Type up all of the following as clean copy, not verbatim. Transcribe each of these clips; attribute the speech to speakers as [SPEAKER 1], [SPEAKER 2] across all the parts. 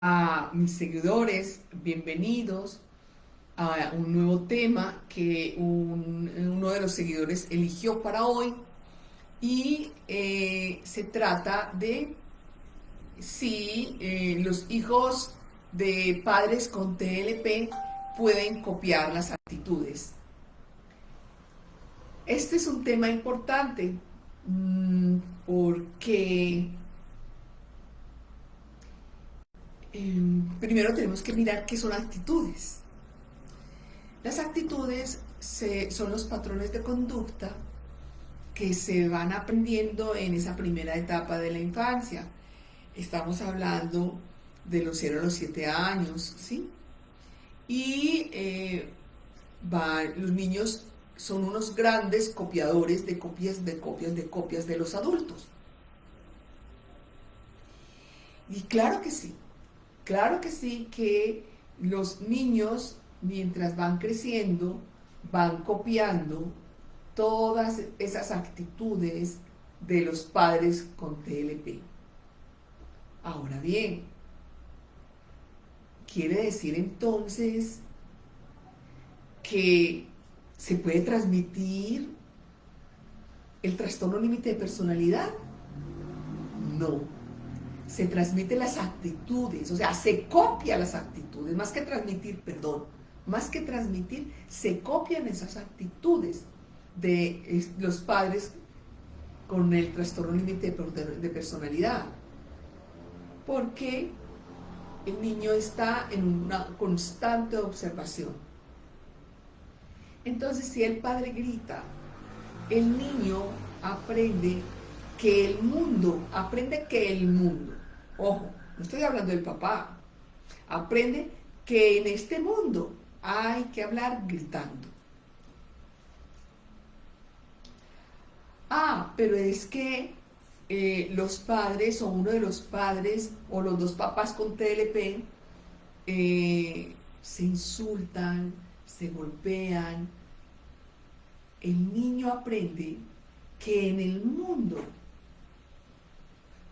[SPEAKER 1] A mis seguidores, bienvenidos a un nuevo tema que uno de los seguidores eligió para hoy y se trata de si los hijos de padres con TLP pueden copiar las actitudes. Este es un tema importante porque primero tenemos que mirar qué son actitudes. Las actitudes son los patrones de conducta que se van aprendiendo en esa primera etapa de la infancia. Estamos hablando de los 0 a los 7 años, ¿sí? Y los niños son unos grandes copiadores de copias, de copias, de copias de los adultos. Y claro que sí, que los niños, mientras van creciendo, van copiando todas esas actitudes de los padres con TLP. Ahora bien, quiere decir entonces que se puede transmitir el trastorno límite de personalidad. No, se transmiten las actitudes, o sea, se copian las actitudes, más que transmitir, se copian esas actitudes de los padres con el trastorno límite de personalidad, porque el niño está en una constante observación. Entonces, si el padre grita, el niño aprende que el mundo, ojo, no estoy hablando del papá, aprende que en este mundo hay que hablar gritando. Pero es que los padres o uno de los padres o los dos papás con TLP se insultan, se golpean. El niño aprende que en el mundo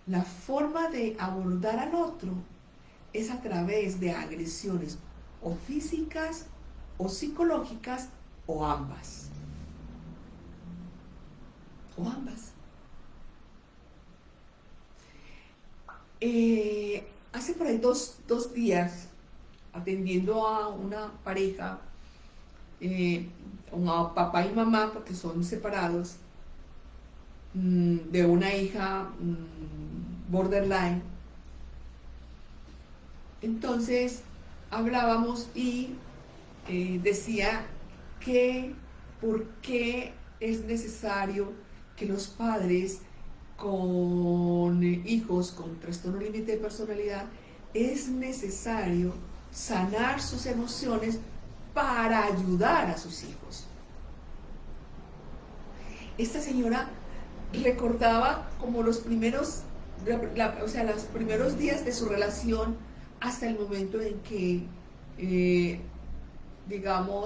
[SPEAKER 1] la forma de abordar al otro es a través de agresiones o físicas o psicológicas o ambas. Hace por ahí dos días, atendiendo a una pareja, a papá y mamá, porque son separados, de una hija borderline. Entonces hablábamos y decía que por qué es necesario que los padres con hijos con trastorno límite de personalidad, es necesario sanar sus emociones para ayudar a sus hijos. Esta señora recordaba como los primeros días de su relación hasta el momento en que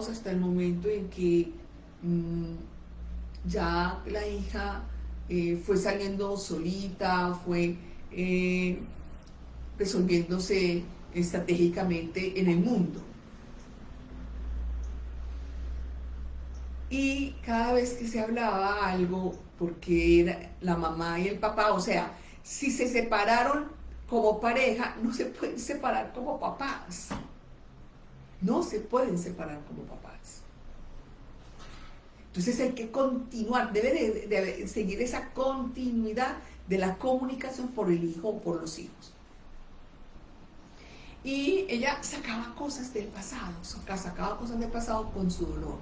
[SPEAKER 1] hasta el momento en que ya la hija fue saliendo solita, fue resolviéndose estratégicamente en el mundo. Y cada vez que se hablaba algo, porque era la mamá y el papá, o sea, si se separaron como pareja, no se pueden separar como papás. No se pueden separar como papás. Entonces hay que continuar, debe de seguir esa continuidad de la comunicación por el hijo o por los hijos. Y ella sacaba cosas del pasado con su dolor.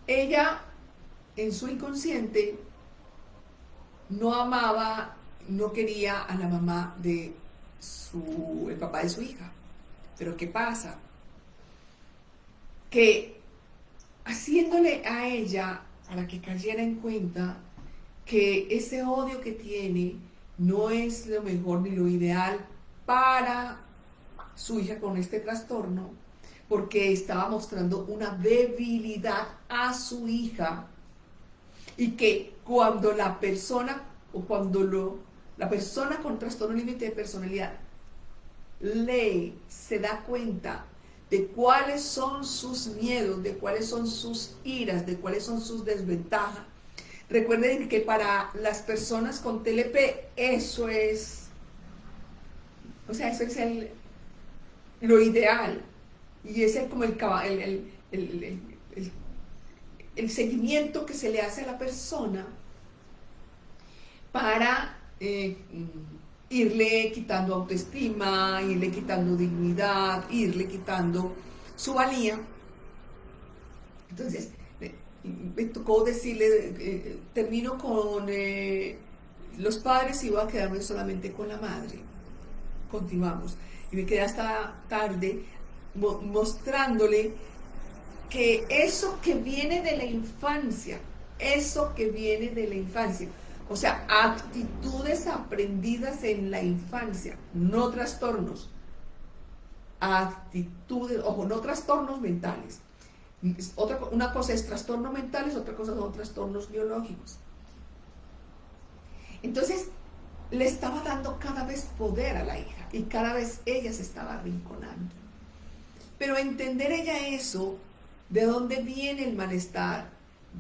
[SPEAKER 1] Ella, en su inconsciente, no amaba, no quería a la mamá de el papá de su hija. Pero ¿qué pasa? Que haciéndole a ella, para que cayera en cuenta que ese odio que tiene no es lo mejor ni lo ideal para su hija con este trastorno, porque estaba mostrando una debilidad a su hija, y que cuando la persona con trastorno límite de personalidad lee, se da cuenta de cuáles son sus miedos, de cuáles son sus iras, de cuáles son sus desventajas. Recuerden que para las personas con TLP eso es, o sea, eso es lo ideal y es como el seguimiento que se le hace a la persona para irle quitando autoestima, irle quitando dignidad, irle quitando su valía. Entonces, me tocó decirle, termino con los padres y voy a quedarme solamente con la madre. Continuamos. Y me quedé hasta tarde mostrándole que eso que viene de la infancia, o sea, actitudes aprendidas en la infancia, no trastornos, actitudes, ojo, no trastornos mentales. Una cosa es trastornos mentales, otra cosa son trastornos biológicos. Entonces, le estaba dando cada vez poder a la hija y cada vez ella se estaba arrinconando. Pero entender ella eso, de dónde viene el malestar,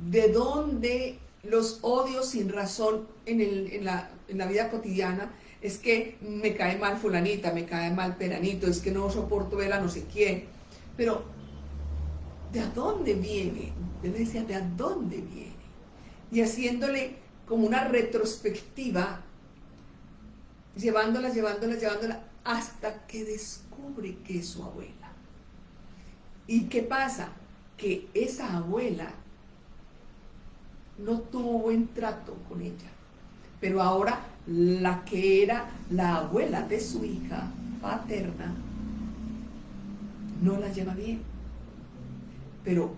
[SPEAKER 1] de dónde los odios sin razón en la vida cotidiana, es que me cae mal fulanita, me cae mal peranito, es que no soporto ver a no sé quién. Pero, ¿de dónde viene? Yo le decía, ¿de dónde viene? Y haciéndole como una retrospectiva, llevándola, hasta que descubre que es su abuela. ¿Y qué pasa? Que esa abuela no tuvo buen trato con ella, pero ahora la que era la abuela de su hija paterna no la lleva bien, pero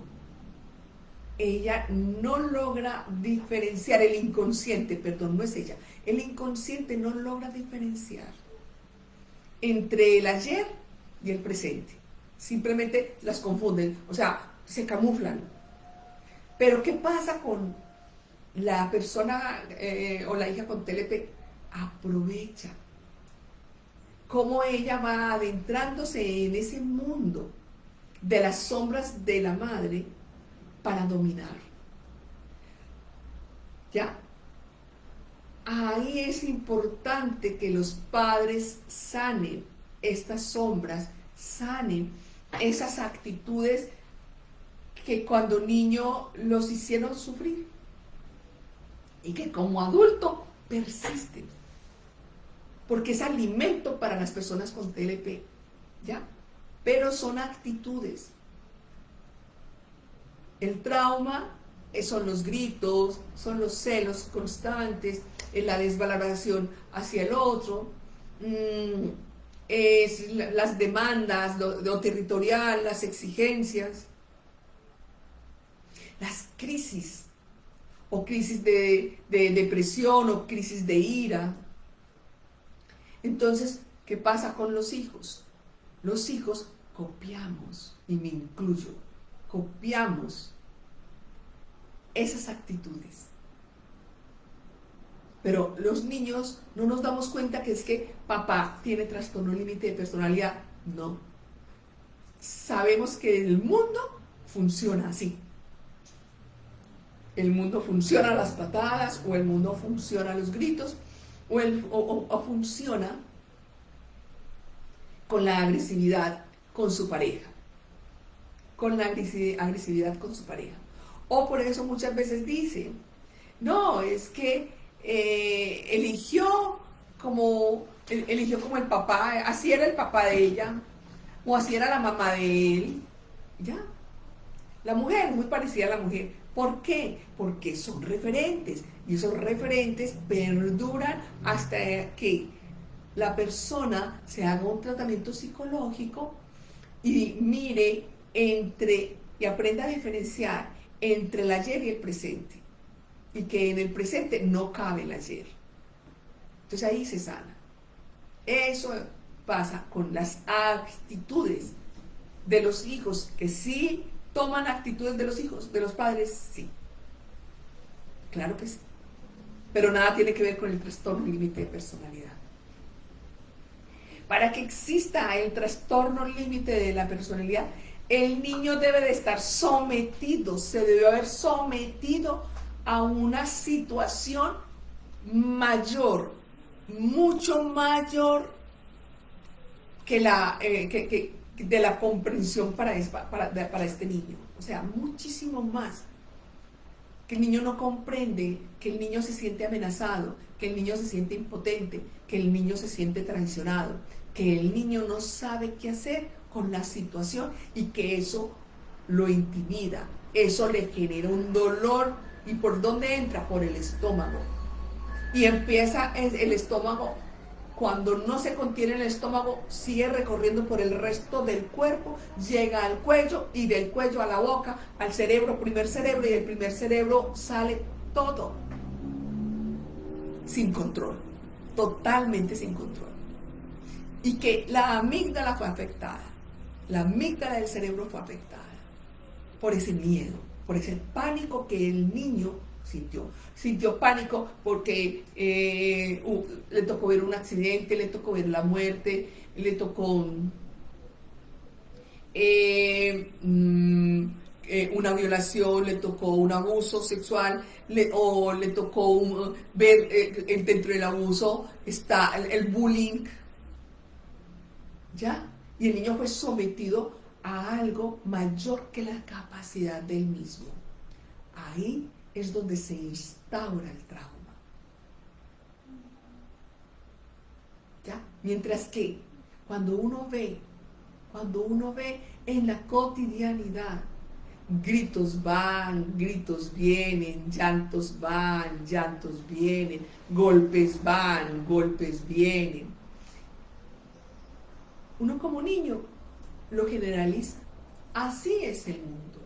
[SPEAKER 1] ella no logra diferenciar el inconsciente, perdón, no es ella, el inconsciente no logra diferenciar entre el ayer y el presente, simplemente las confunden, o sea, se camuflan. Pero ¿qué pasa con la persona o la hija con TLP? Aprovecha cómo ella va adentrándose en ese mundo de las sombras de la madre para dominar. ¿Ya? Ahí es importante que los padres sanen estas sombras, sanen esas actitudes que cuando niño los hicieron sufrir y que como adulto persisten, porque es alimento para las personas con TLP, ¿ya? Pero son actitudes. El trauma son los gritos, son los celos constantes, la desvaloración hacia el otro, es las demandas, lo territorial, las exigencias, las crisis, o crisis de depresión, o crisis de ira. Entonces, ¿qué pasa con los hijos? Los hijos copiamos, y me incluyo, copiamos esas actitudes. Pero los niños no nos damos cuenta que es que papá tiene trastorno límite de personalidad. No. Sabemos que el mundo funciona así. El mundo funciona a las patadas, o el mundo funciona a los gritos, o funciona con la agresividad con su pareja. Con la agresividad con su pareja. O por eso muchas veces dicen, no, es que eligió como el papá, así era el papá de ella, o así era la mamá de él, ya. La mujer, muy parecida a la mujer. ¿Por qué? Porque son referentes, y esos referentes perduran hasta que la persona se haga un tratamiento psicológico y mire y aprenda a diferenciar entre el ayer y el presente, y que en el presente no cabe el ayer. Entonces ahí se sana. Eso pasa con las actitudes de los hijos, que sí toman actitudes de los hijos, de los padres, sí. Claro que sí. Pero nada tiene que ver con el trastorno límite de personalidad. para que exista el trastorno límite de la personalidad, el niño debe de estar sometido, se debe haber sometido a una situación mayor, mucho mayor que de la comprensión para este niño. O sea, muchísimo más. Que el niño no comprende, que el niño se siente amenazado, que el niño se siente impotente, que el niño se siente traicionado, que el niño no sabe qué hacer con la situación y que eso lo intimida, eso le genera un dolor. ¿Y por dónde entra? Por el estómago. Y empieza el estómago, cuando no se contiene el estómago, sigue recorriendo por el resto del cuerpo, llega al cuello y del cuello a la boca, al cerebro, primer cerebro, y del primer cerebro sale todo sin control, totalmente sin control. Y que la amígdala fue afectada, la amígdala del cerebro fue afectada por ese miedo, por ese pánico que el niño sintió pánico porque le tocó ver un accidente, le tocó ver la muerte, le tocó una violación, le tocó un abuso sexual, o le tocó ver dentro del abuso está el bullying, ¿ya? Y el niño fue sometido a algo mayor que la capacidad del mismo. Ahí es donde se instaura el trauma. ¿Ya? Mientras que cuando uno ve en la cotidianidad, gritos van, gritos vienen, llantos van, llantos vienen, golpes van, golpes vienen. Uno como niño lo generaliza. Así es el mundo.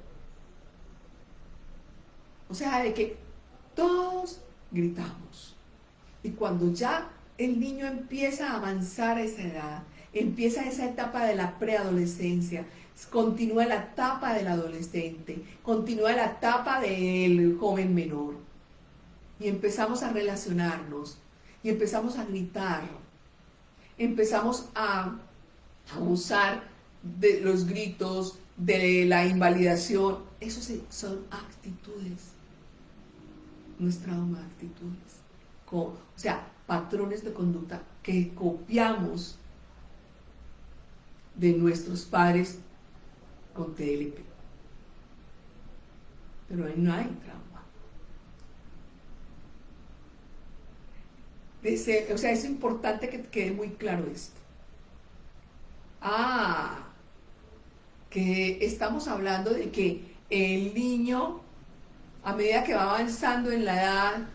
[SPEAKER 1] O sea, de que todos gritamos. Y cuando ya el niño empieza a avanzar a esa edad, empieza esa etapa de la preadolescencia, continúa la etapa del adolescente, continúa la etapa del joven menor. Y empezamos a relacionarnos, y empezamos a gritar, empezamos a usar de los gritos, de la invalidación. Esos son actitudes. No es trauma, actitudes. O sea, patrones de conducta que copiamos de nuestros padres con TLP. Pero ahí no hay trauma. O sea, es importante que quede muy claro esto. Que estamos hablando de que el niño, a medida que va avanzando en la edad,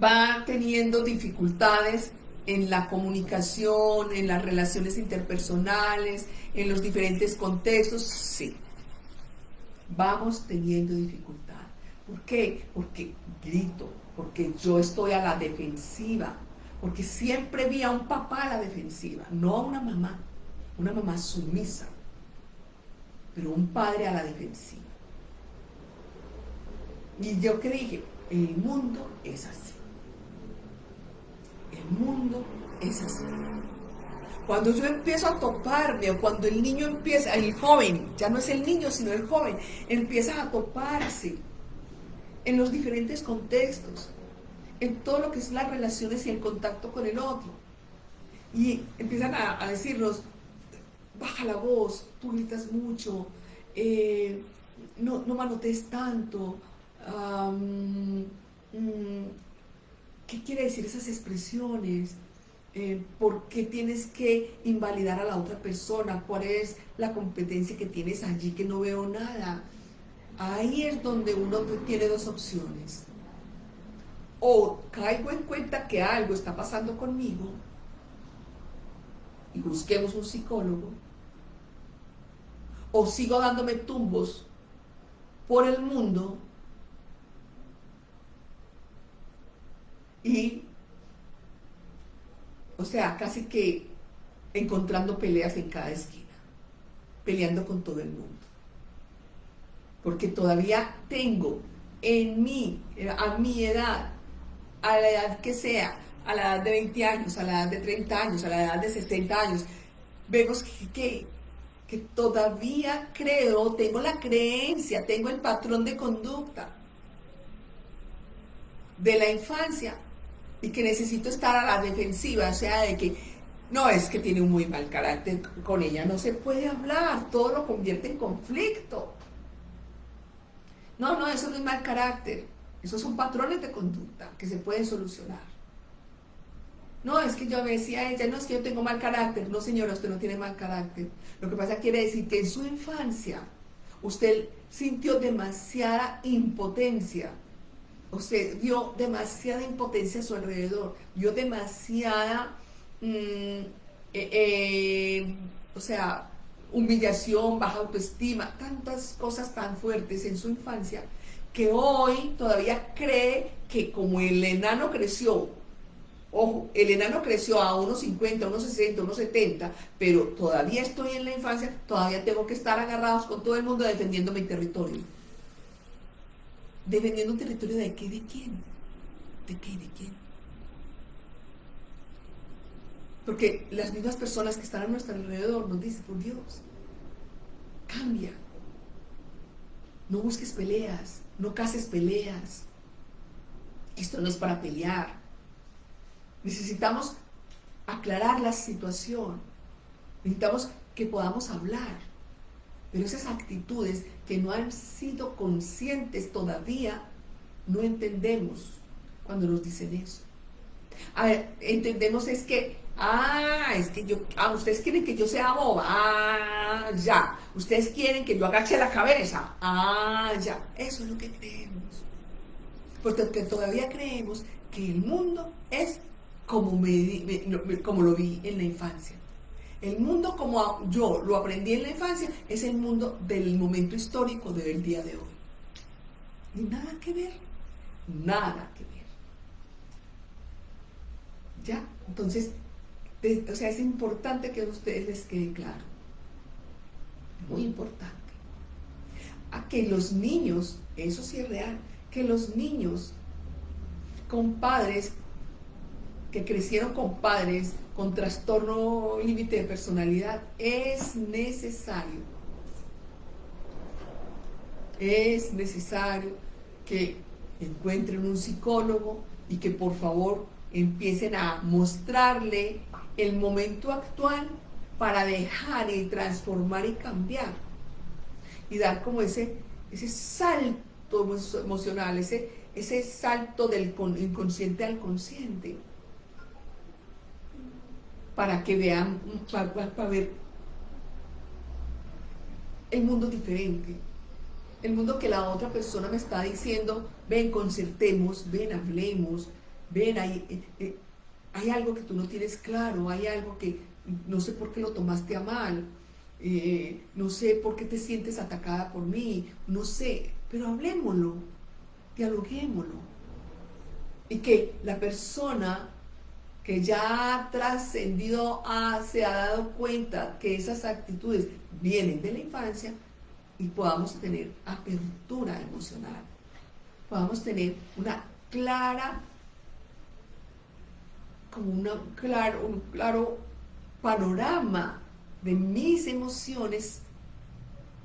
[SPEAKER 1] va teniendo dificultades en la comunicación, en las relaciones interpersonales, en los diferentes contextos. Sí, vamos teniendo dificultad. ¿Por qué? Porque grito, porque yo estoy a la defensiva, porque siempre vi a un papá a la defensiva, no a una mamá sumisa, pero un padre a la defensiva. Y yo que dije, el mundo es así. El mundo es así. Cuando yo empiezo a toparme, o cuando el niño empieza, el joven, ya no es el niño, sino el joven, empieza a toparse en los diferentes contextos, en todo lo que es las relaciones y el contacto con el otro. Y empiezan a decirnos, baja la voz, tú gritas mucho, no manotees tanto. ¿Qué quiere decir esas expresiones? ¿Por qué tienes que invalidar a la otra persona? ¿Cuál es la competencia que tienes allí que no veo nada? Ahí es donde uno tiene dos opciones. O caigo en cuenta que algo está pasando conmigo y busquemos un psicólogo, o sigo dándome tumbos por el mundo y, o sea, casi que encontrando peleas en cada esquina, peleando con todo el mundo. Porque todavía tengo en mí, a mi edad, a la edad que sea, a la edad de 20 años, a la edad de 30 años, a la edad de 60 años, vemos que todavía creo, tengo la creencia, tengo el patrón de conducta de la infancia y que necesito estar a la defensiva, o sea, de que no, es que tiene un muy mal carácter, con ella no se puede hablar, todo lo convierte en conflicto. No, eso no es mal carácter, esos son patrones de conducta que se pueden solucionar. No, es que yo me decía a ella, no, es que yo tengo mal carácter. No, señora, usted no tiene mal carácter. Lo que pasa quiere decir que en su infancia usted sintió demasiada impotencia. Usted dio demasiada impotencia a su alrededor, dio demasiada, o sea, humillación, baja autoestima, tantas cosas tan fuertes en su infancia, que hoy todavía cree que como el enano creció, ojo, el enano creció a unos 50, unos 60, unos 70, pero todavía estoy en la infancia, todavía tengo que estar agarrados con todo el mundo defendiendo mi territorio. ¿Defendiendo un territorio de qué? ¿De quién? ¿De qué? ¿De quién? Porque las mismas personas que están a nuestro alrededor nos dicen, por Dios, cambia. No busques peleas, no cases peleas. Esto no es para pelear. Necesitamos aclarar la situación. Necesitamos que podamos hablar. Pero esas actitudes que no han sido conscientes todavía, no entendemos cuando nos dicen eso. A ver, entendemos es que, ustedes quieren que yo sea boba, ya. Ustedes quieren que yo agache la cabeza, ya. Eso es lo que creemos. Porque todavía creemos que el mundo es como lo vi en la infancia. El mundo como yo lo aprendí en la infancia es el mundo del momento histórico del día de hoy. Y nada que ver, nada que ver. ¿Ya? Entonces, es importante que a ustedes les quede claro. Muy importante. A que los niños, eso sí es real, que los niños con padres que crecieron con padres con trastorno límite de personalidad, es necesario que encuentren un psicólogo y que por favor empiecen a mostrarle el momento actual para dejar y transformar y cambiar y dar como ese salto emocional, ese salto del inconsciente al consciente, para que vean, para ver el mundo diferente, el mundo que la otra persona me está diciendo, ven, concertemos, ven, hablemos, ven, hay algo que tú no tienes claro, hay algo que no sé por qué lo tomaste a mal, no sé por qué te sientes atacada por mí, no sé, pero hablémoslo, dialoguémoslo, y que la persona que ya ha trascendido, se ha dado cuenta que esas actitudes vienen de la infancia y podamos tener apertura emocional, podamos tener un claro panorama de mis emociones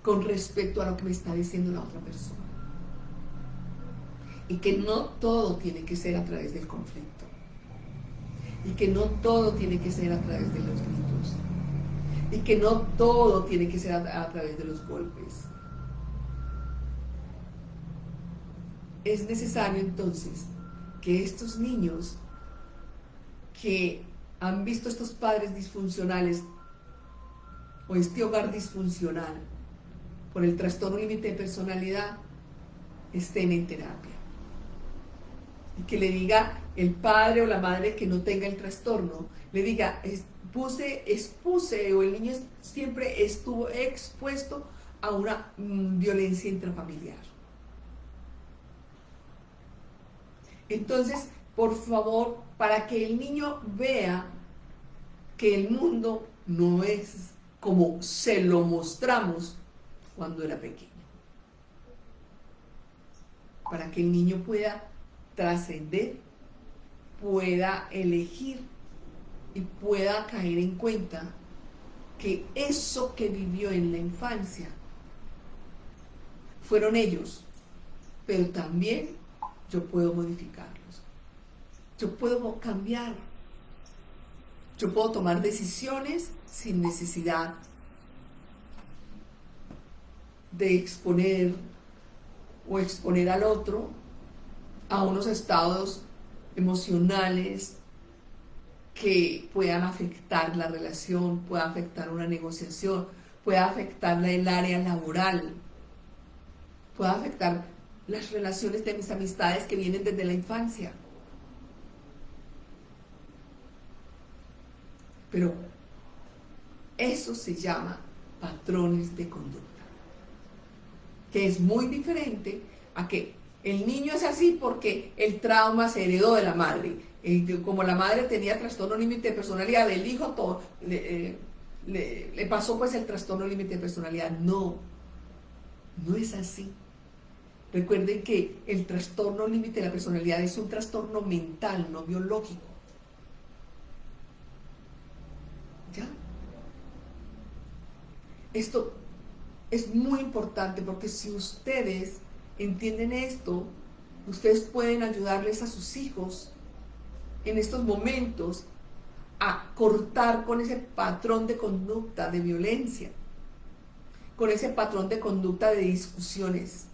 [SPEAKER 1] con respecto a lo que me está diciendo la otra persona. Y que no todo tiene que ser a través del conflicto. Y que no todo tiene que ser a través de los gritos. Y que no todo tiene que ser a través de los golpes. Es necesario entonces que estos niños que han visto estos padres disfuncionales o este hogar disfuncional por el trastorno límite de personalidad estén en terapia. Y que le diga el padre o la madre que no tenga el trastorno, le diga, expuse o el niño siempre estuvo expuesto a una violencia intrafamiliar. Entonces, por favor, para que el niño vea que el mundo no es como se lo mostramos cuando era pequeño. Para que el niño pueda trascender, pueda elegir y pueda caer en cuenta que eso que vivió en la infancia fueron ellos, pero también yo puedo modificarlos, yo puedo cambiar, yo puedo tomar decisiones sin necesidad de exponer al otro a unos estados emocionales que puedan afectar la relación, puedan afectar una negociación, pueda afectar el área laboral, pueda afectar las relaciones de mis amistades que vienen desde la infancia. Pero eso se llama patrones de conducta, que es muy diferente a que el niño es así porque el trauma se heredó de la madre. Como la madre tenía trastorno límite de personalidad, el hijo todo, le pasó pues el trastorno límite de personalidad. No es así. Recuerden que el trastorno límite de la personalidad es un trastorno mental, no biológico. ¿Ya? Esto es muy importante porque si ustedes entienden esto, ustedes pueden ayudarles a sus hijos en estos momentos a cortar con ese patrón de conducta de violencia, con ese patrón de conducta de discusiones,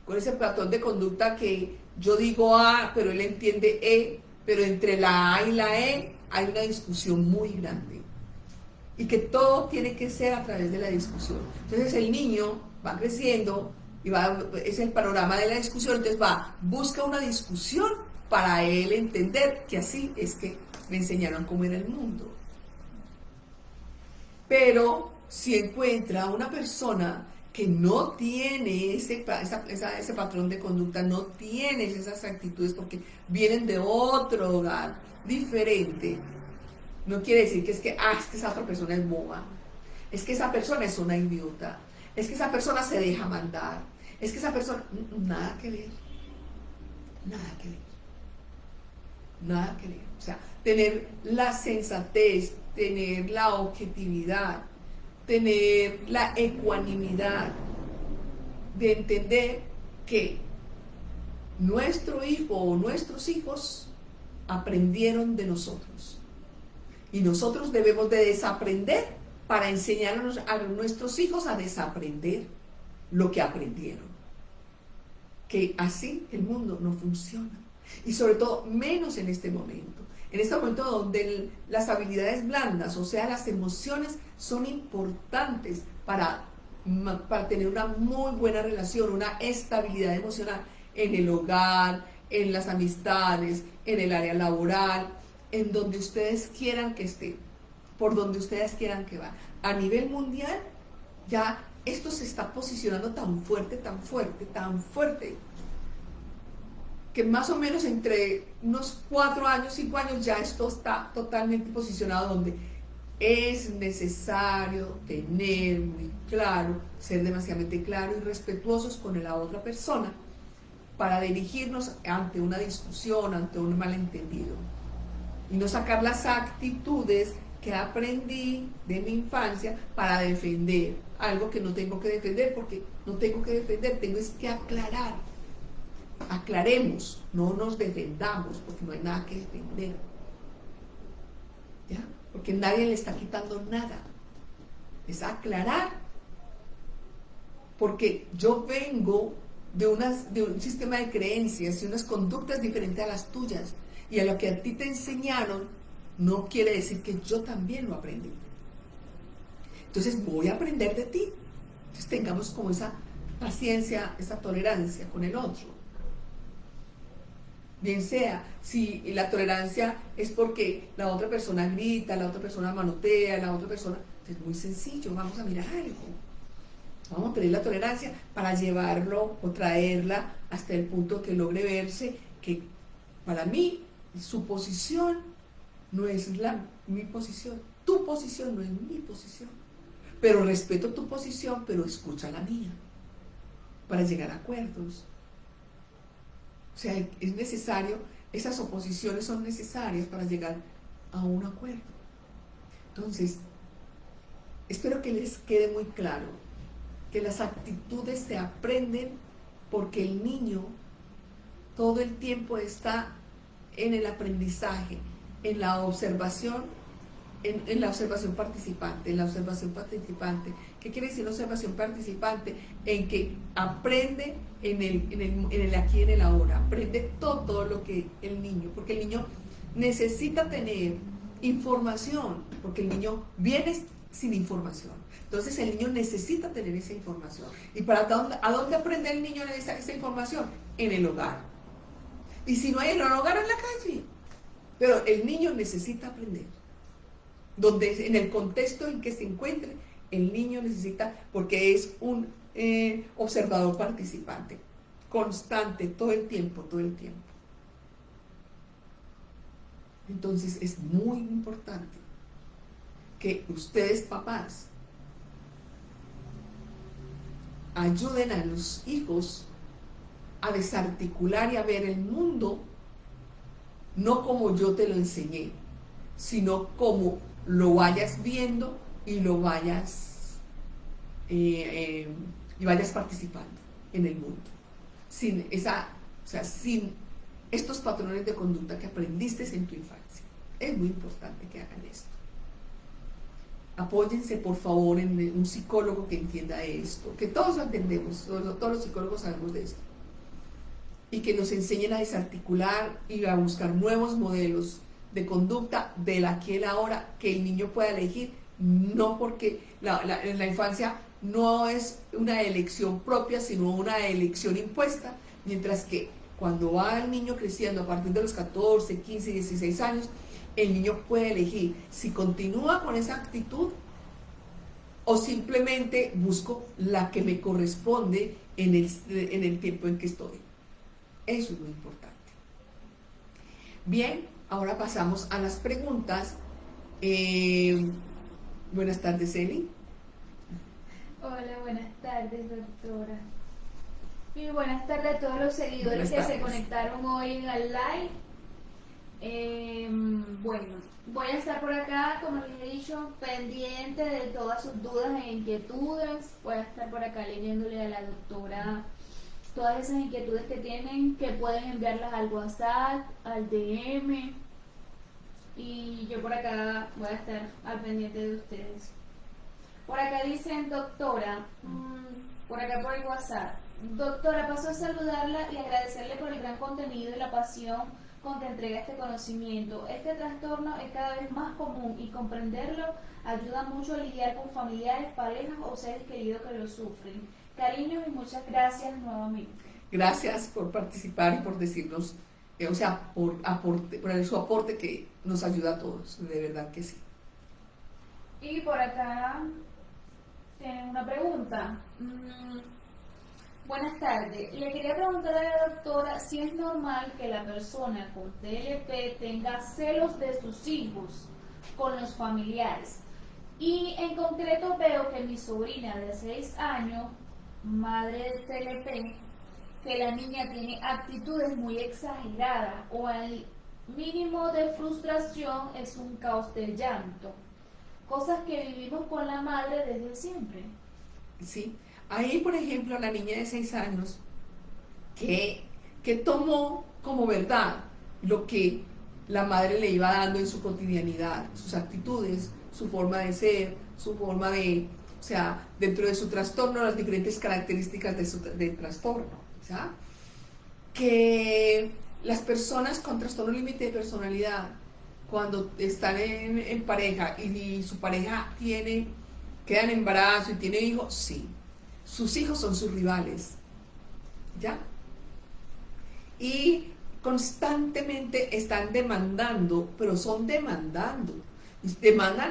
[SPEAKER 1] con ese patrón de conducta que yo digo A, pero él entiende E, pero entre la A y la E hay una discusión muy grande. Y que todo tiene que ser a través de la discusión. Entonces el niño va creciendo y es el panorama de la discusión, entonces busca una discusión para él entender que así es que me enseñaron cómo era el mundo. Pero si encuentra una persona que no tiene ese patrón de conducta, no tiene esas actitudes porque vienen de otro hogar diferente, no quiere decir que es que esa otra persona es boba, es que esa persona es una idiota, es que esa persona se deja mandar, es que esa persona, nada que ver. O sea, tener la sensatez, tener la objetividad, tener la ecuanimidad de entender que nuestro hijo o nuestros hijos aprendieron de nosotros. Y nosotros debemos de desaprender para enseñarnos a nuestros hijos a desaprender lo que aprendieron. Que así el mundo no funciona. Y sobre todo, menos en este momento. En este momento donde las habilidades blandas, o sea, las emociones, son importantes para tener una muy buena relación, una estabilidad emocional en el hogar, en las amistades, en el área laboral, en donde ustedes quieran que estén, por donde ustedes quieran que va. A nivel mundial, ya esto se está posicionando tan fuerte, que más o menos entre unos 4 años, 5 años, ya esto está totalmente posicionado donde es necesario tener muy claro, ser demasiadamente claro y respetuosos con la otra persona para dirigirnos ante una discusión, ante un malentendido. Y no sacar las actitudes que aprendí de mi infancia para defender algo que no tengo que defender, porque no tengo que defender, tengo que aclarar. Aclaremos, no nos defendamos, porque no hay nada que defender. ¿Ya? Porque nadie le está quitando nada. Es aclarar. Porque yo vengo de un sistema de creencias y unas conductas diferentes a las tuyas. Y a lo que a ti te enseñaron, no quiere decir que yo también lo aprendí. Entonces voy a aprender de ti. Entonces tengamos como esa paciencia, esa tolerancia con el otro. Bien sea, si la tolerancia es porque la otra persona grita, la otra persona manotea, la otra persona... Es muy sencillo, vamos a mirar algo. Vamos a tener la tolerancia para llevarlo o traerla hasta el punto que logre verse que para mí su posición no es mi posición, tu posición no es mi posición, pero respeto tu posición, pero escucha la mía para llegar a acuerdos. O sea, es necesario esas oposiciones son necesarias para llegar a un acuerdo. Entonces, espero que les quede muy claro que las actitudes se aprenden porque el niño todo el tiempo está en el aprendizaje, en la observación, en la observación participante, ¿Qué quiere decir observación participante? En que aprende en el aquí y en el ahora, aprende todo lo que el niño, porque el niño necesita tener información, porque el niño viene sin información. Entonces el niño necesita tener esa información. ¿Y a dónde aprende el niño esa información? En el hogar. Y si no hay en el hogar, en la calle. Pero el niño necesita aprender. En el contexto en que se encuentre, el niño necesita, porque es un observador participante, constante, todo el tiempo. Entonces es muy importante que ustedes, papás, ayuden a los hijos a desarticular y a ver el mundo no como yo te lo enseñé, sino como lo vayas viendo y lo vayas participando en el mundo. Sin estos patrones de conducta que aprendiste en tu infancia. Es muy importante que hagan esto. Apóyense, por favor, en un psicólogo que entienda esto, que todos lo entendemos, todos los psicólogos sabemos de esto, y que nos enseñen a desarticular y a buscar nuevos modelos de conducta del aquí y el ahora, que el niño pueda elegir, no porque en la infancia no es una elección propia, sino una elección impuesta, mientras que cuando va el niño creciendo a partir de los 14, 15, 16 años, el niño puede elegir si continúa con esa actitud o simplemente busco la que me corresponde en el tiempo en que estoy. Eso es muy importante. Bien, ahora pasamos a las preguntas. Buenas tardes, Eli.
[SPEAKER 2] Hola, buenas tardes, doctora. Y buenas tardes a todos los seguidores que se conectaron hoy al live. Bueno, voy a estar por acá, como les he dicho, pendiente de todas sus dudas e inquietudes. Voy a estar por acá leyéndole a la doctora todas esas inquietudes que tienen, que pueden enviarlas al WhatsApp, al DM. Y yo por acá voy a estar al pendiente de ustedes. Por acá dicen, doctora, por acá por el WhatsApp, doctora, paso a saludarla y agradecerle por el gran contenido y la pasión con que entrega este conocimiento. Este trastorno es cada vez más común y comprenderlo ayuda mucho a lidiar con familiares, parejas o seres queridos que lo sufren. Cariños y muchas gracias nuevamente.
[SPEAKER 1] Gracias por participar y por decirnos, por su aporte que nos ayuda a todos, de verdad que sí.
[SPEAKER 2] Y por acá tienen una pregunta. Buenas tardes. Le quería preguntar a la doctora si es normal que la persona con TLP tenga celos de sus hijos con los familiares. Y en concreto veo que mi sobrina de 6 años, madre de TLP, que la niña tiene actitudes muy exageradas o al mínimo de frustración es un caos de llanto. Cosas que vivimos con la madre desde siempre.
[SPEAKER 1] Sí. Ahí, por ejemplo, la niña de 6 años que tomó como verdad lo que la madre le iba dando en su cotidianidad, sus actitudes, su forma de ser, su forma de, dentro de su trastorno, las diferentes características del trastorno. Que las personas con trastorno límite de personalidad, cuando están en pareja y su pareja queda en embarazo y tiene hijos, sí. Sus hijos son sus rivales, ¿ya? Y constantemente están demandando, pero son demandan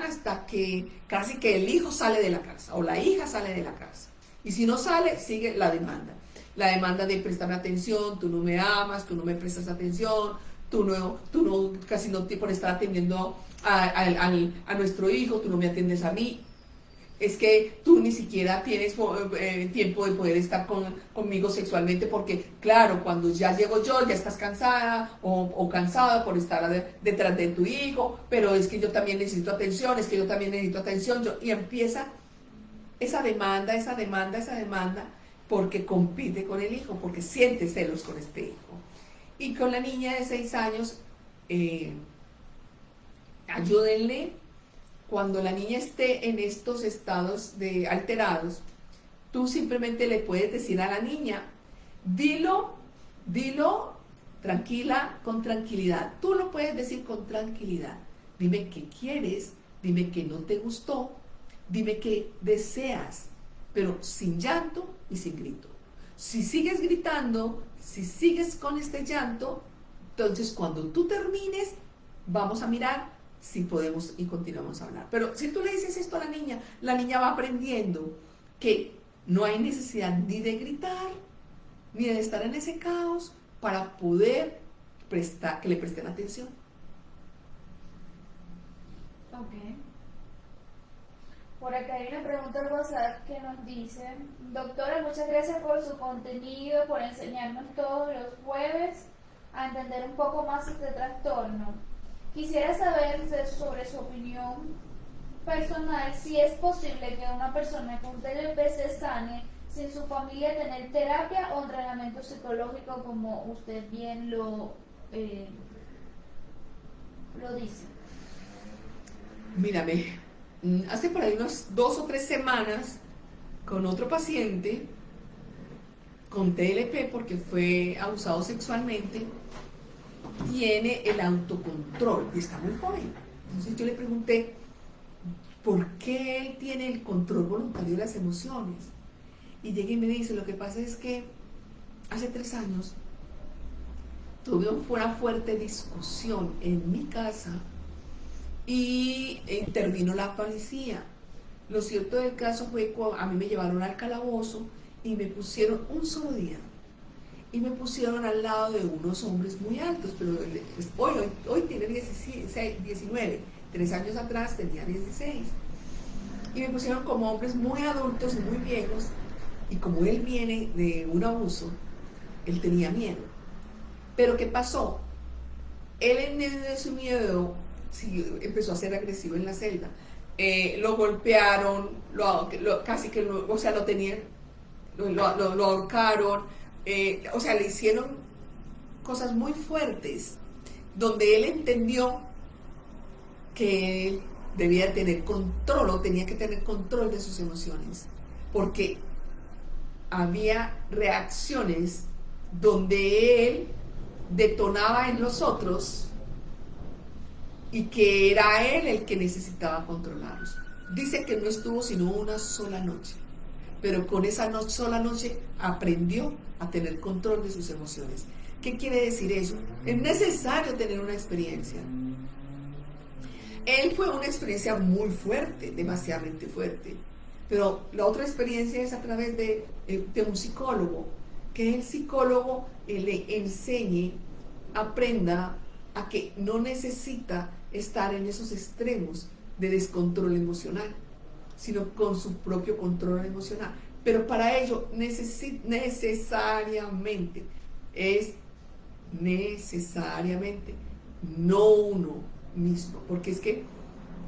[SPEAKER 1] hasta que casi que el hijo sale de la casa o la hija sale de la casa. Y si no sale, sigue la demanda de prestarme atención, tú no me amas, tú no me prestas atención, tú no casi no por estar atendiendo a nuestro hijo, tú no me atiendes a mí. es que tú ni siquiera tienes tiempo de poder estar conmigo sexualmente porque, claro, cuando ya llego yo, ya estás cansada o cansada por estar detrás de tu hijo, pero es que yo también necesito atención, es que yo también necesito atención, y empieza esa demanda, porque compite con el hijo, porque siente celos con este hijo. Y con la niña de 6 años, ayúdenle. Cuando la niña esté en estos estados alterados, tú simplemente le puedes decir a la niña, dilo tranquila, con tranquilidad. Tú lo puedes decir con tranquilidad. Dime qué quieres, dime qué no te gustó, dime qué deseas, pero sin llanto y sin grito. Si sigues gritando, si sigues con este llanto, entonces cuando tú termines, vamos a mirar si podemos y continuamos a hablar. Pero si tú le dices esto a la niña va aprendiendo que no hay necesidad ni de gritar, ni de estar en ese caos para poder que le presten atención.
[SPEAKER 2] Ok. Por acá hay una pregunta al WhatsApp que nos dice: doctora, muchas gracias por su contenido, por enseñarnos todos los jueves a entender un poco más este trastorno. Quisiera saber sobre su opinión personal, si es posible que una persona con TLP se sane sin su familia tener terapia o entrenamiento psicológico, como usted bien lo dice.
[SPEAKER 1] Mírame, hace por ahí unos 2 o 3 semanas, con otro paciente con TLP, porque fue abusado sexualmente, tiene el autocontrol y está muy joven. Entonces yo le pregunté por qué él tiene el control voluntario de las emociones, y llega y me dice: lo que pasa es que hace 3 años tuve una fuerte discusión en mi casa y intervino la policía. Lo cierto del caso fue que a mí me llevaron al calabozo y me pusieron un solo día, y me pusieron al lado de unos hombres muy altos, pero hoy tiene 19, 3 años atrás tenía 16, y me pusieron como hombres muy adultos y muy viejos, y como él viene de un abuso, él tenía miedo. Pero ¿qué pasó? Él, en medio de su miedo, sí, empezó a ser agresivo en la celda. Lo golpearon, casi que lo tenían, lo ahorcaron. O sea, le hicieron cosas muy fuertes, donde él entendió que él debía tener control, o tenía que tener control de sus emociones, porque había reacciones donde él detonaba en los otros y que era él el que necesitaba controlarlos. Dice que no estuvo sino una sola noche, pero con esa sola noche aprendió a tener control de sus emociones. ¿Qué quiere decir eso? Es necesario tener una experiencia. Él fue una experiencia muy fuerte, demasiadamente fuerte, pero la otra experiencia es a través de un psicólogo, que el psicólogo le enseñe, aprenda a que no necesita estar en esos extremos de descontrol emocional, sino con su propio control emocional. Pero para ello necesariamente, no uno mismo, porque es que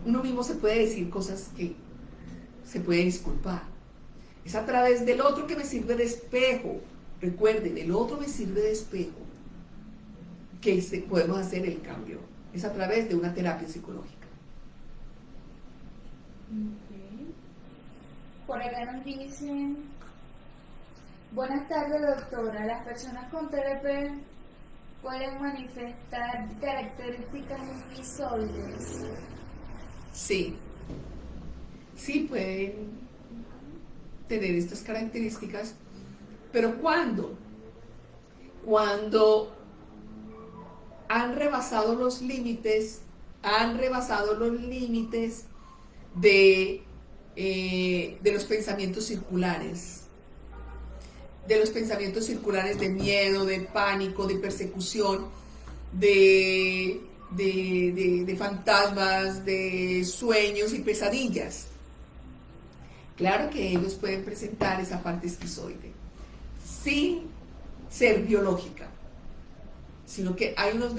[SPEAKER 1] uno mismo se puede decir cosas que se puede disculpar. Es a través del otro que me sirve de espejo. Recuerden, el otro me sirve de espejo, que podemos hacer el cambio. Es a través de una terapia psicológica.
[SPEAKER 2] Okay. Por acá nos dicen: buenas tardes, doctora. Las personas con TLP pueden manifestar características esquizoides.
[SPEAKER 1] Sí pueden tener estas características, pero ¿cuándo? Cuando han rebasado los límites de los pensamientos circulares, de miedo, de pánico, de persecución, de fantasmas, de sueños y pesadillas. Claro que ellos pueden presentar esa parte esquizoide, sin ser biológica, sino que hay unos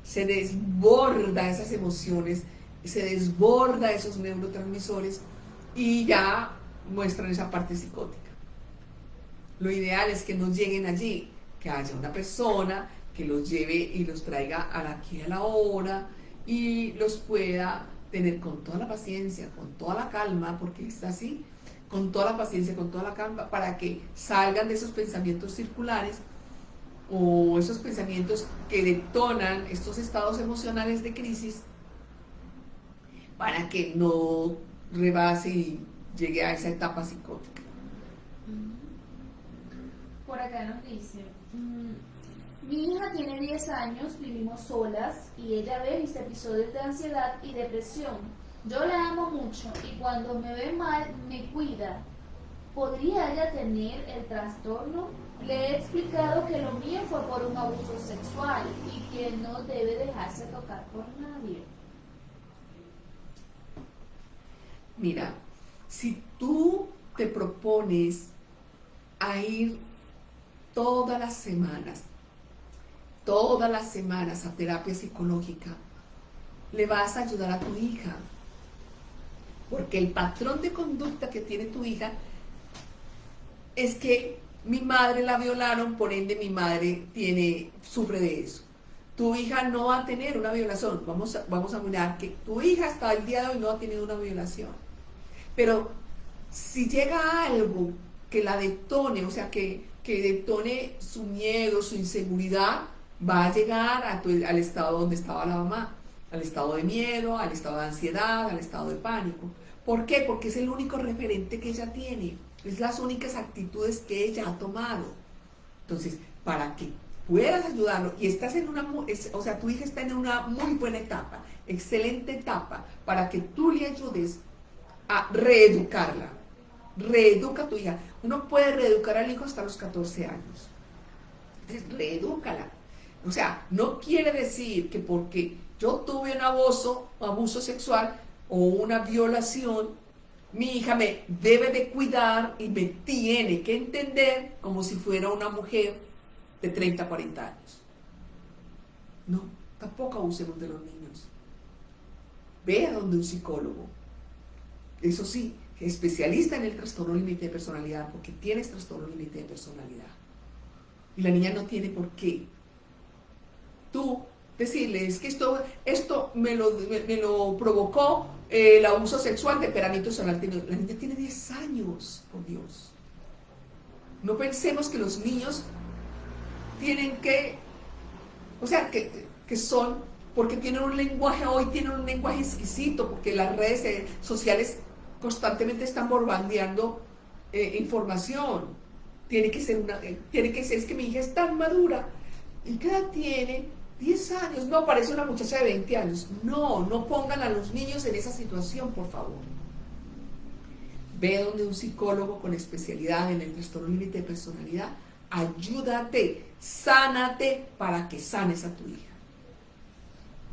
[SPEAKER 1] se desborda esas emociones, se desborda esos neurotransmisores y ya muestran esa parte psicótica. Lo ideal es que no lleguen allí, que haya una persona que los lleve y los traiga a la aquí y a la hora y los pueda tener con toda la paciencia, con toda la calma, porque es así, con toda la paciencia, con toda la calma, para que salgan de esos pensamientos circulares o esos pensamientos que detonan estos estados emocionales de crisis, para que no rebase y llegue a esa etapa psicótica.
[SPEAKER 2] Por acá nos dice, mi hija tiene 10 años, vivimos solas y ella ve mis episodios de ansiedad y depresión. Yo la amo mucho y cuando me ve mal me cuida. ¿Podría ella tener el trastorno? Le he explicado que lo mío fue por un abuso sexual y que no debe dejarse tocar por nadie.
[SPEAKER 1] Mira, si tú te propones a ir todas las semanas a terapia psicológica, le vas a ayudar a tu hija, porque el patrón de conducta que tiene tu hija es que mi madre la violaron, por ende mi madre sufre de eso. Tu hija no va a tener una violación. Vamos a mirar que tu hija hasta el día de hoy no ha tenido una violación. Pero si llega algo que la detone, o sea, que detone su miedo, su inseguridad, va a llegar al estado donde estaba la mamá, al estado de miedo, al estado de ansiedad, al estado de pánico. ¿Por qué? Porque es el único referente que ella tiene, es las únicas actitudes que ella ha tomado. Entonces, para que puedas ayudarlo, y estás o sea, tu hija está en una muy buena etapa, excelente etapa, para que tú le ayudes a reeducarla. Reeduca a tu hija. Uno puede reeducar al hijo hasta los 14 años. Entonces, reedúcala. O sea, no quiere decir que porque yo tuve un abuso sexual o una violación, mi hija me debe de cuidar y me tiene que entender como si fuera una mujer de 30, 40 años. No, tampoco abusemos de los niños. Ve a donde un psicólogo. Eso sí, especialista en el trastorno límite de personalidad, porque tienes trastorno límite de personalidad. Y la niña no tiene por qué tú decirle, es que esto me lo provocó el abuso sexual de peranito solar. La niña tiene 10 años, por Dios. No pensemos que los niños tienen que, o sea, que son, porque tienen un lenguaje, hoy tienen un lenguaje exquisito, porque las redes sociales constantemente están bombardeando información. Tiene que ser, es que mi hija es tan madura. ¿Y qué edad tiene? 10 años. No, parece una muchacha de 20 años. No pongan a los niños en esa situación, por favor. Ve donde un psicólogo con especialidad en el trastorno límite de personalidad. Ayúdate, sánate para que sanes a tu hija.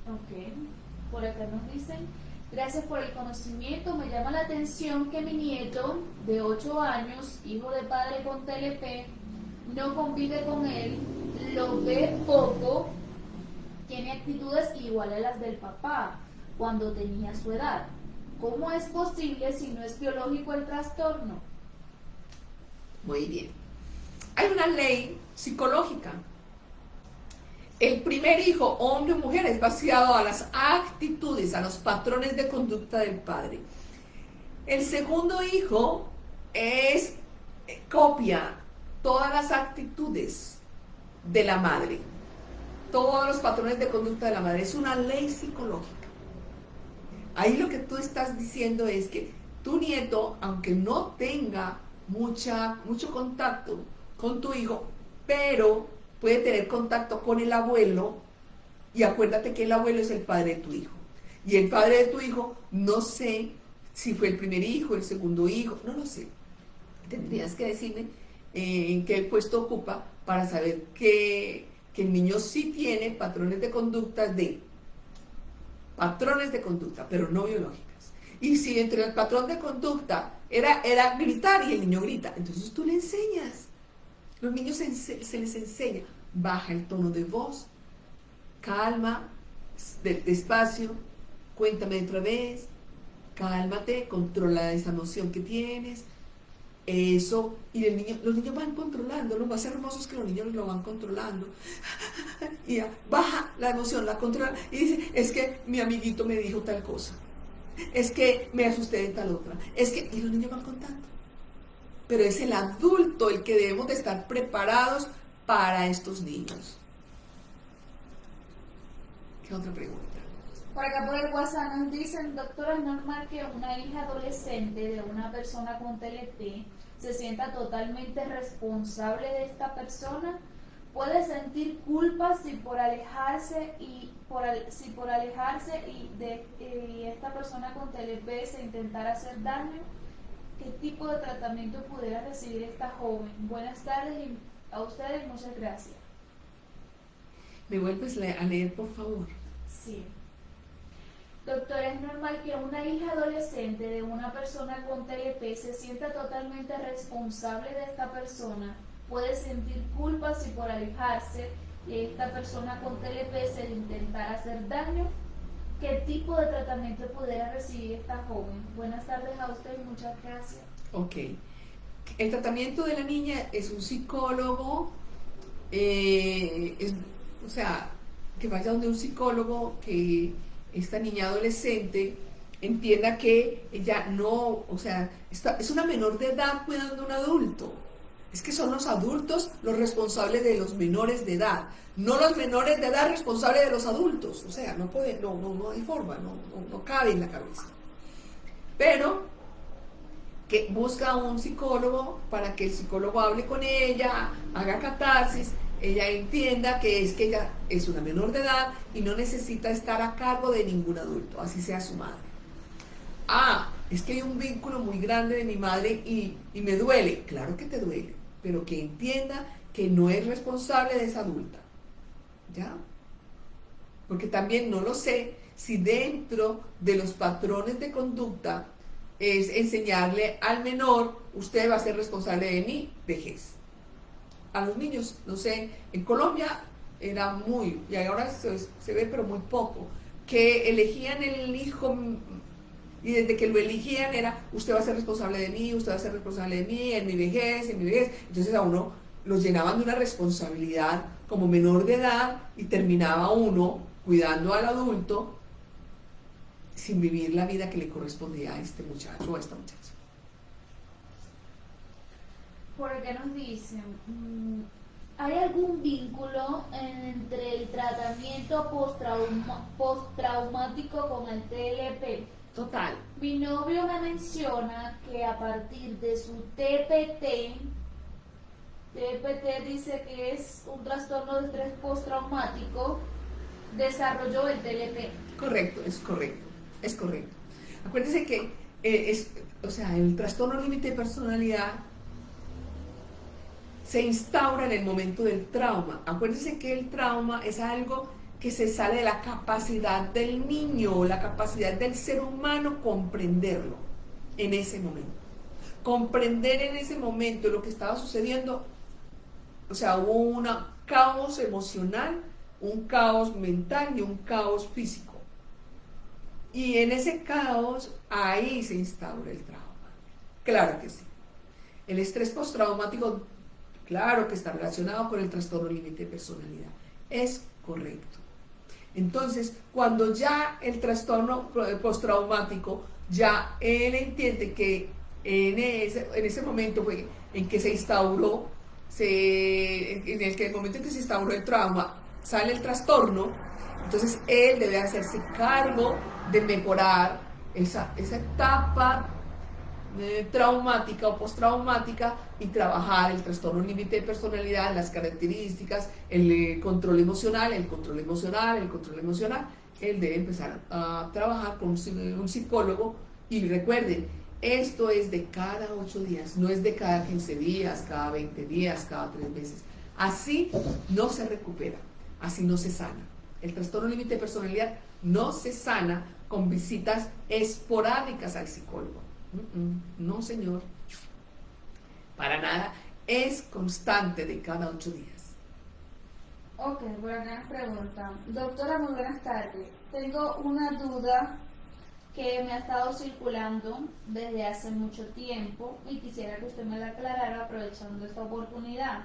[SPEAKER 2] Ok, por acá nos dicen, gracias por el conocimiento, me llama la atención que mi nieto de 8 años, hijo de padre con TLP, no convive con él, lo ve poco, tiene actitudes iguales a las del papá cuando tenía su edad. ¿Cómo es posible si no es biológico el trastorno?
[SPEAKER 1] Muy bien. Hay una ley psicológica. El primer hijo, hombre o mujer, es basado a las actitudes, a los patrones de conducta del padre. El segundo hijo copia todas las actitudes de la madre, todos los patrones de conducta de la madre. Es una ley psicológica. Ahí lo que tú estás diciendo es que tu nieto, aunque no tenga mucho contacto con tu hijo, pero puede tener contacto con el abuelo, y acuérdate que el abuelo es el padre de tu hijo. Y el padre de tu hijo, no sé si fue el primer hijo, el segundo hijo, no lo sé. Tendrías que decirme en qué puesto ocupa para saber que el niño sí tiene patrones de conducta, pero no biológicas. Y si entre el patrón de conducta era gritar y el niño grita, entonces tú le enseñas. Los niños se les enseña, baja el tono de voz, calma, despacio, cuéntame otra vez, cálmate, controla esa emoción que tienes. Eso, y los niños van controlando. Lo más hermoso es que los niños lo van controlando. Y ya, baja la emoción, la controla y dice, es que mi amiguito me dijo tal cosa, es que me asusté de tal otra, y los niños van contando. Pero es el adulto el que debemos de estar preparados para estos niños. ¿Qué otra pregunta?
[SPEAKER 2] Por acá por el WhatsApp nos dicen, doctora, ¿es normal que una hija adolescente de una persona con TLP se sienta totalmente responsable de esta persona? ¿Puede sentir culpa si por alejarse y esta persona con TLP se intentara hacer daño? ¿Qué tipo de tratamiento pudiera recibir esta joven? Buenas tardes a ustedes, muchas gracias.
[SPEAKER 1] ¿Me vuelves a leer, por favor?
[SPEAKER 2] Sí. Doctora, ¿es normal que una hija adolescente de una persona con TLP se sienta totalmente responsable de esta persona? ¿Puede sentir culpa si por alejarse de esta persona con TLP se le intentara hacer daño? ¿Qué tipo de tratamiento pudiera recibir esta joven? Buenas tardes a usted y muchas gracias.
[SPEAKER 1] Ok. El tratamiento de la niña es un psicólogo, o sea, que vaya donde un psicólogo, que esta niña adolescente entienda que ella no, o sea, es una menor de edad cuidando a un adulto. Es que son los adultos los responsables de los menores de edad, no los menores de edad responsables de los adultos. O sea, no hay forma, no cabe en la cabeza. Pero que busca a un psicólogo para que el psicólogo hable con ella, haga catarsis, ella entienda que ella es una menor de edad y no necesita estar a cargo de ningún adulto, así sea su madre. Es que hay un vínculo muy grande de mi madre y me duele. Claro que te duele, pero que entienda que no es responsable de esa adulta. ¿Ya? Porque también no lo sé si dentro de los patrones de conducta es enseñarle al menor, usted va a ser responsable de mi vejez. A los niños, no sé, en Colombia era muy, y ahora se ve pero muy poco, que elegían el hijo y desde que lo elegían era, usted va a ser responsable de mí, usted va a ser responsable de mí, en mi vejez. Entonces a uno los llenaban de una responsabilidad como menor de edad y terminaba uno cuidando al adulto sin vivir la vida que le correspondía a este muchacho o a esta muchacha.
[SPEAKER 2] Por acá nos dicen, ¿hay algún vínculo entre el tratamiento postraumático con el TLP?
[SPEAKER 1] Total.
[SPEAKER 2] Mi novio me menciona que a partir de su TPT dice que es un trastorno de estrés postraumático, desarrolló el TLP.
[SPEAKER 1] Correcto, es correcto. Acuérdense que el trastorno límite de personalidad se instaura en el momento del trauma. Acuérdense que el trauma es algo que se sale de la capacidad del niño, la capacidad del ser humano comprenderlo en ese momento. Comprender en ese momento lo que estaba sucediendo, o sea, hubo un caos emocional, un caos mental y un caos físico. Y en ese caos, ahí se instaura el trauma. Claro que sí. El estrés postraumático, claro que está relacionado con el trastorno límite de personalidad. Es correcto. Entonces, cuando ya el trastorno postraumático, ya él entiende que en ese momento fue en que se instauró, en el momento en que se instauró el trauma, sale el trastorno, entonces él debe hacerse cargo de mejorar esa etapa traumática o postraumática y trabajar el trastorno límite de personalidad, las características, el control emocional. Él debe empezar a trabajar con un psicólogo. Y recuerden, esto es de cada 8 días, no es de cada 15 días, cada 20 días, cada 3 meses. Así no se recupera, así no se sana. El trastorno límite de personalidad no se sana con visitas esporádicas al psicólogo. No, señor. Para nada. Es constante de cada 8 días.
[SPEAKER 2] Ok, por acá nos preguntan. Doctora, muy buenas tardes. Tengo una duda que me ha estado circulando desde hace mucho tiempo y quisiera que usted me la aclarara aprovechando esta oportunidad.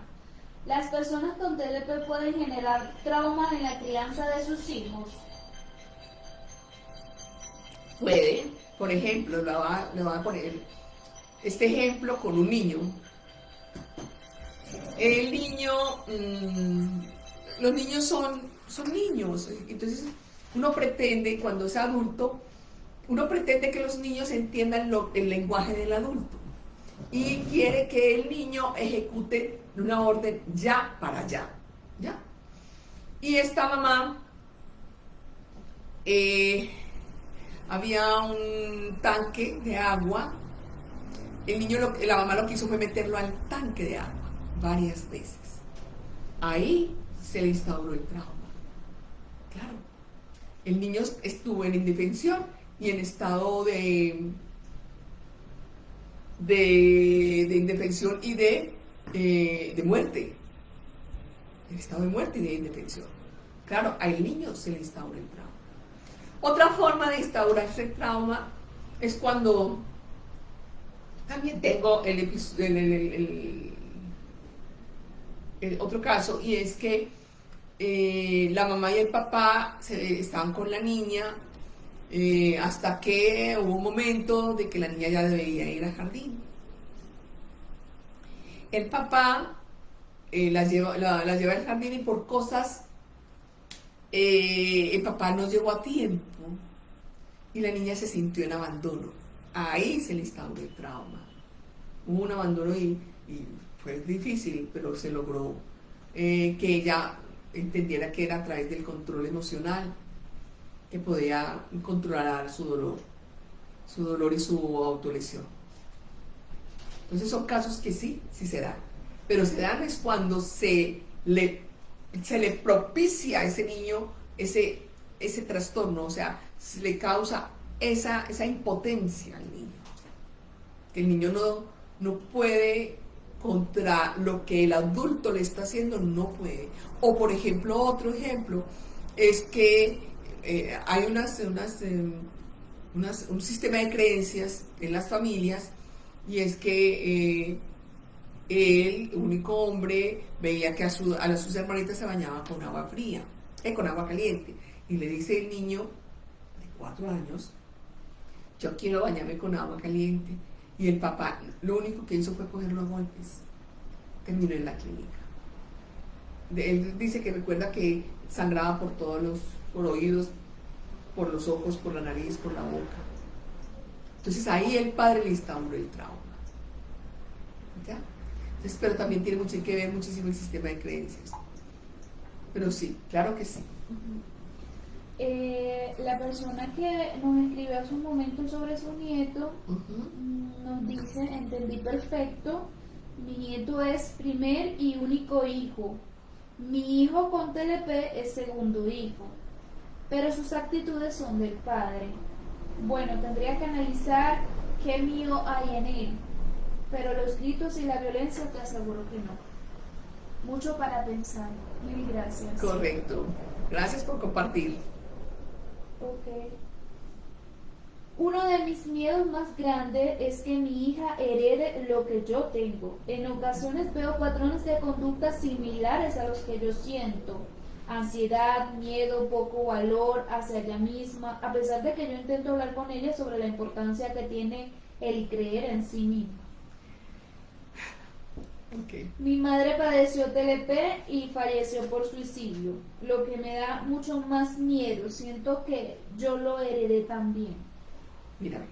[SPEAKER 2] ¿Las personas con TLP pueden generar traumas en la crianza de sus hijos?
[SPEAKER 1] Puede, por ejemplo, le voy a poner este ejemplo con un niño. El niño, los niños son niños, entonces uno pretende, cuando es adulto, uno pretende que los niños entiendan el lenguaje del adulto y quiere que el niño ejecute una orden ya para allá, ¿ya? Y esta mamá, había un tanque de agua, la mamá lo que hizo fue meterlo al tanque de agua varias veces. Ahí se le instauró el trauma. Claro, el niño estuvo en indefensión y en estado de indefensión y de muerte. En estado de muerte y de indefensión. Claro, al niño se le instaura el trauma. Otra forma de instaurarse el trauma es cuando también tengo el otro caso, y es que la mamá y el papá estaban con la niña hasta que hubo un momento de que la niña ya debería ir al jardín. El papá la lleva al jardín y por cosas el papá no llegó a tiempo y la niña se sintió en abandono. Ahí se le instauró el trauma. Hubo un abandono y fue difícil, pero se logró que ella entendiera que era a través del control emocional que podía controlar su dolor y su autolesión. Entonces son casos que sí se dan, pero se dan es cuando se le propicia a ese niño ese trastorno, o sea, se le causa esa impotencia al niño, que el niño no puede contra lo que el adulto le está haciendo, no puede. O por ejemplo, otro ejemplo es que hay un sistema de creencias en las familias, y es que el único hombre veía que a sus hermanitas se bañaban con agua fría, con agua caliente, y le dice el niño de 4 años: yo quiero bañarme con agua caliente. Y el papá lo único que hizo fue cogerlo a golpes. Terminó en la clínica. Él dice que recuerda que sangraba por oídos, por los ojos, por la nariz, por la boca. Entonces ahí el padre le instauró el trauma. ¿Ya? Entonces, pero también tiene mucho que ver muchísimo el sistema de creencias. Pero sí, claro que sí.
[SPEAKER 2] La persona que nos escribió hace un momento sobre su nieto nos dice: entendí perfecto, mi nieto es primer y único hijo, mi hijo con TLP es segundo hijo, pero sus actitudes son del padre. Bueno, tendría que analizar qué mío hay en él, pero los gritos y la violencia te aseguro que no. Mucho para pensar. Mil gracias.
[SPEAKER 1] Correcto. Gracias por compartir.
[SPEAKER 2] Ok. Uno de mis miedos más grandes es que mi hija herede lo que yo tengo. En ocasiones veo patrones de conducta similares a los que yo siento. Ansiedad, miedo, poco valor hacia ella misma, a pesar de que yo intento hablar con ella sobre la importancia que tiene el creer en sí misma.
[SPEAKER 1] Okay.
[SPEAKER 2] Mi madre padeció TLP y falleció por suicidio, lo que me da mucho más miedo. Siento que yo lo heredé también.
[SPEAKER 1] Mira,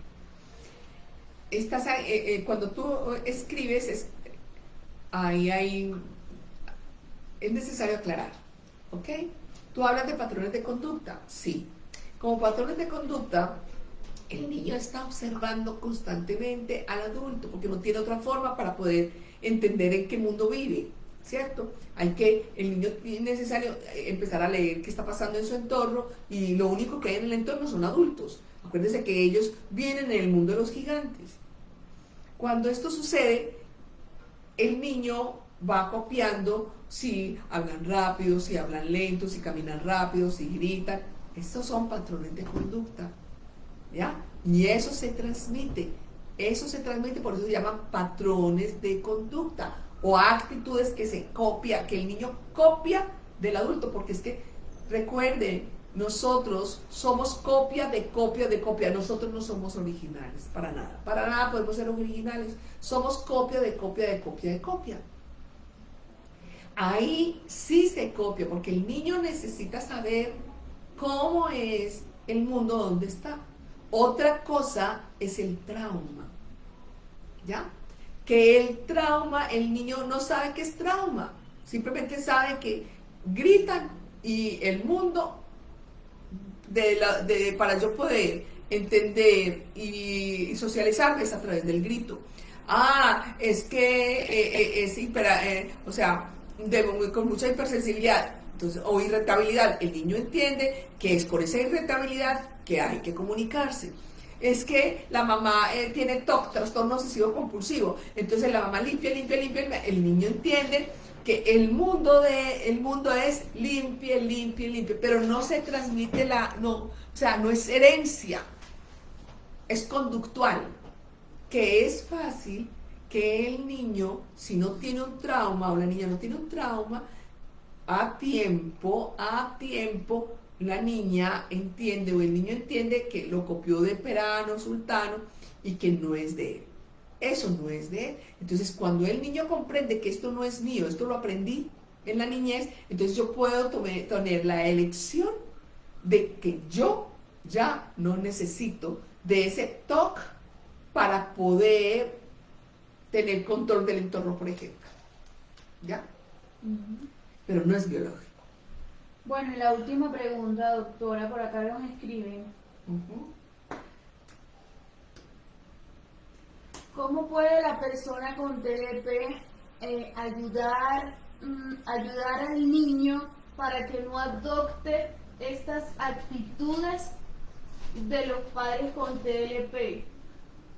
[SPEAKER 1] cuando tú escribes, ahí es necesario aclarar, ¿ok? Tú hablas de patrones de conducta, sí. Como patrones de conducta, el niño está observando constantemente al adulto, porque no tiene otra forma para poder entender en qué mundo vive, ¿cierto? El niño es necesario empezar a leer qué está pasando en su entorno, y lo único que hay en el entorno son adultos. Acuérdense que ellos vienen en el mundo de los gigantes. Cuando esto sucede, el niño va copiando si hablan rápido, si hablan lento, si caminan rápido, si gritan. Estos son patrones de conducta, ¿ya? Y eso se transmite, por eso se llaman patrones de conducta o actitudes que se copia, que el niño copia del adulto, porque es que, recuerden, nosotros somos copia de copia de copia, nosotros no somos originales, para nada podemos ser originales, somos copia de copia de copia de copia. Ahí sí se copia, porque el niño necesita saber cómo es el mundo donde está. Otra cosa es el trauma, ¿ya? Que el trauma, el niño no sabe qué es trauma, simplemente sabe que gritan y el mundo, para yo poder entender y socializarme es a través del grito. Es que o sea, con mucha hipersensibilidad, entonces, o irritabilidad. El niño entiende que es con esa irritabilidad que hay que comunicarse. Es que la mamá tiene TOC, trastorno obsesivo compulsivo, entonces la mamá limpia, el niño entiende que el mundo es limpie, pero no se transmite o sea, no es herencia, es conductual, que es fácil que el niño, si no tiene un trauma, o la niña no tiene un trauma, a tiempo, la niña entiende, o el niño entiende, que lo copió de Perano, Sultano, y que no es de él. Eso no es de él. Entonces, cuando el niño comprende que esto no es mío, esto lo aprendí en la niñez, entonces yo puedo tener la elección de que yo ya no necesito de ese TOC para poder tener control del entorno, por ejemplo. ¿Ya? Pero no es biológico.
[SPEAKER 2] Bueno, y la última pregunta, doctora, por acá nos escriben. ¿Cómo puede la persona con TLP ayudar al niño para que no adopte estas actitudes de los padres con TLP?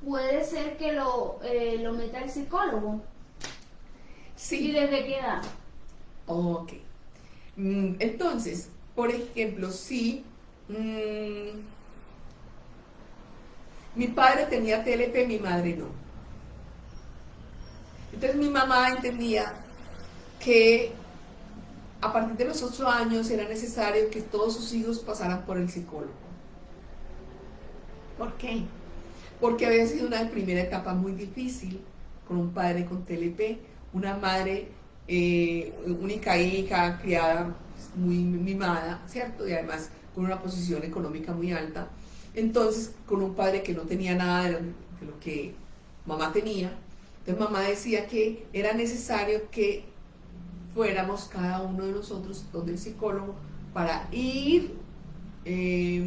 [SPEAKER 2] ¿Puede ser que lo meta el psicólogo?
[SPEAKER 1] Sí.
[SPEAKER 2] ¿Y desde qué edad?
[SPEAKER 1] Ok. Entonces, por ejemplo, si mi padre tenía TLP, mi madre no. Entonces mi mamá entendía que a partir de los 8 años era necesario que todos sus hijos pasaran por el psicólogo. ¿Por qué? Porque había sido una primera etapa muy difícil con un padre con TLP, una madre única hija, criada, muy mimada, ¿cierto? Y además con una posición económica muy alta. Entonces, con un padre que no tenía nada de lo que mamá tenía. Entonces mamá decía que era necesario que fuéramos cada uno de nosotros donde el psicólogo para ir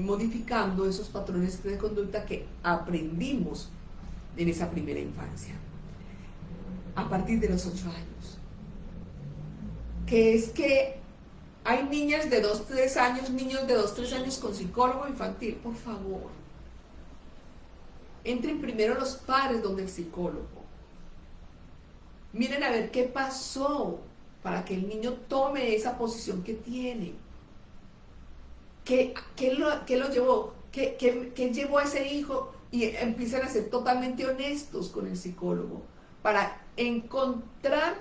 [SPEAKER 1] modificando esos patrones de conducta que aprendimos en esa primera infancia, a partir de los 8 años. Que es que hay niñas de 2, 3 años, niños de 2, 3 años con psicólogo infantil. Por favor, entren primero los padres donde el psicólogo. Miren a ver qué pasó para que el niño tome esa posición que tiene. ¿Qué lo llevó? ¿Qué llevó a ese hijo? Y empiezan a ser totalmente honestos con el psicólogo para encontrar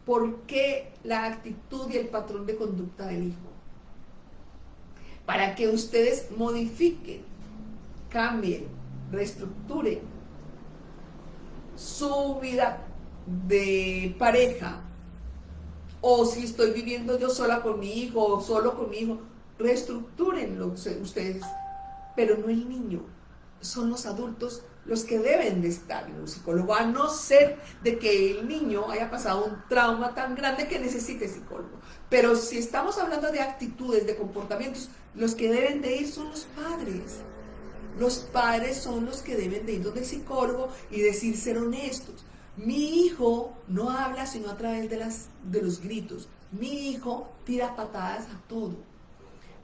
[SPEAKER 1] por qué la actitud y el patrón de conducta del hijo. Para que ustedes modifiquen, cambien, reestructuren su vida de pareja, o si estoy viviendo yo sola con mi hijo o solo con mi hijo, reestructuren ustedes, pero no el niño. Son los adultos los que deben de estar en un psicólogo, a no ser de que el niño haya pasado un trauma tan grande que necesite psicólogo. Pero si estamos hablando de actitudes, de comportamientos, los que deben de ir son los padres. Los padres son los que deben de ir donde el psicólogo y decir, ser honestos. Mi hijo no habla sino a través de los gritos. Mi hijo tira patadas a todo.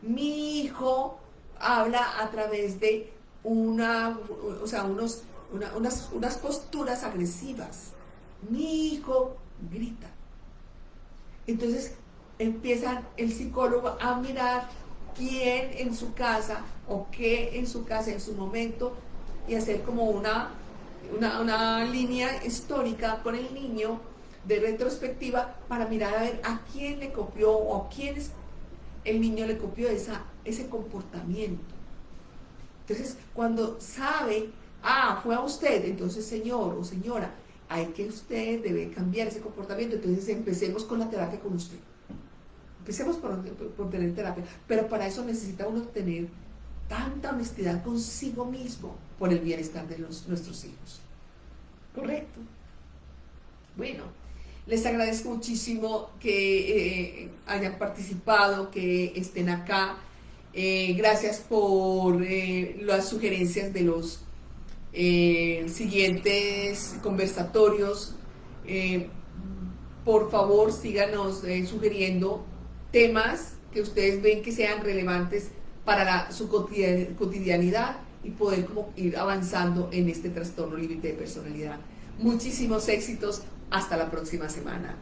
[SPEAKER 1] Mi hijo habla a través de unas posturas agresivas. Mi hijo grita. Entonces empieza el psicólogo a mirar quién en su casa o qué en su casa en su momento y hacer como una línea histórica con el niño de retrospectiva para mirar a ver a quién le copió o a quién el niño le copió ese comportamiento. Entonces, cuando sabe, fue a usted, entonces señor o señora, hay que usted debe cambiar ese comportamiento. Entonces empecemos con la terapia con usted. Empecemos por tener terapia. Pero para eso necesita uno tener tanta honestidad consigo mismo por el bienestar de nuestros hijos. ¿Correcto? Bueno, les agradezco muchísimo que hayan participado, que estén acá. Gracias por las sugerencias de los siguientes conversatorios. Por favor, síganos sugiriendo temas que ustedes ven que sean relevantes para su cotidianidad y poder como ir avanzando en este trastorno límite de personalidad. Muchísimos éxitos. Hasta la próxima semana.